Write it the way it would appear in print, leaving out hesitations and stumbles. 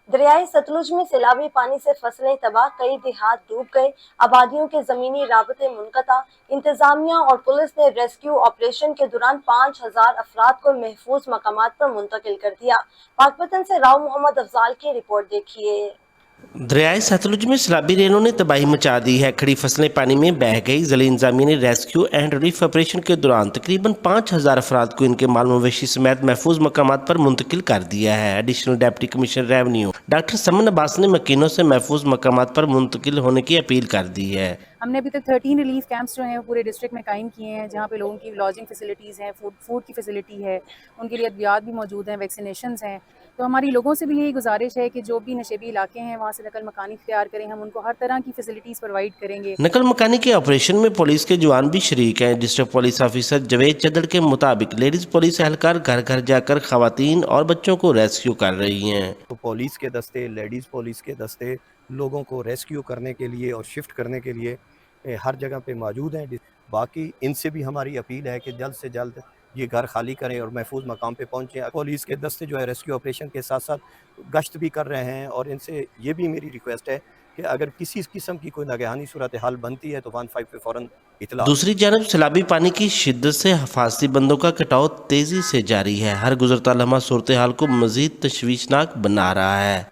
दरियाई सतलुज में सैलाबी पानी से फसलें तबाह, कई देहात डूब गए, आबादियों के जमीनी राबते मुनक़ता। इंतजामिया और पुलिस ने रेस्क्यू ऑपरेशन के दौरान 5,000 अफराद को महफूज मकामात पर मुंतकिल कर दिया। पाकपतन से राव मोहम्मद अफजाल की रिपोर्ट देखिए। दरियाए सतलुज में सैलाबी रेलों ने तबाही मचा दी है। खड़ी फसलें पानी में बह गई। ज़िला इंतजामिया ने रेस्क्यू एंड रिलीफ ऑपरेशन के दौरान तकरीबन 5,000 अफराद को इनके माल मवेशी समेत महफूज मकामात पर मुंतकिल कर दिया है। Additional deputy commissioner revenue doctor Saman Abbas ने मकीनों से महफूज मकामात पर मुंतकिल होने की अपील कर दी है। हमने अभी तक 13 रिलीफ कैंप्स जो हैं पूरे डिस्ट्रिक्ट में कायम किए हैं, जहाँ पे लोगों की लॉजिंग फैसिलिटीज़ हैं, फूड की फैसिलिटी है, उनके लिए अद्वियात भी मौजूद हैं, वैक्सीनेशंस हैं। तो हमारी लोगों से भी यही गुजारिश है कि जो भी नशेबी इलाके हैं वहाँ से नकल मकानी इख्तियार करें, हम उनको हर तरह की फैसिलिटीज़ प्रोवाइड करेंगे। नकल मकानी के ऑपरेशन में पुलिस के जवान भी शरीक हैं। डिस्ट्रिक्ट पुलिस ऑफिसर जवेद चदड़ के मुताबिक लेडीज पुलिस एहलकार घर घर जाकर खवातीन और बच्चों को रेस्क्यू कर रही हैं। तो पुलिस के दस्ते, लेडीज़ पुलिस के दस्ते लोगों को रेस्क्यू करने के लिए और शिफ्ट करने के लिए हर जगह पे मौजूद हैं। बाकी इनसे भी हमारी अपील है कि जल्द से जल्द ये घर खाली करें और महफूज मकाम पे पहुँचें। पुलिस के दस्ते जो है रेस्क्यू ऑपरेशन के साथ साथ गश्त भी कर रहे हैं, और इनसे ये भी मेरी रिक्वेस्ट है कि अगर किसी किस्म की कोई नागहानी सूरत हाल बनती है तो 15 पे फ़ौरन इतला। दूसरी जानब सैलाबी पानी की शिद्दत से हफाजती बंदों का कटाव तेजी से जारी है। हर गुजरता लम्हा सूरत हाल को मजीद तशवीशनाक बना रहा है।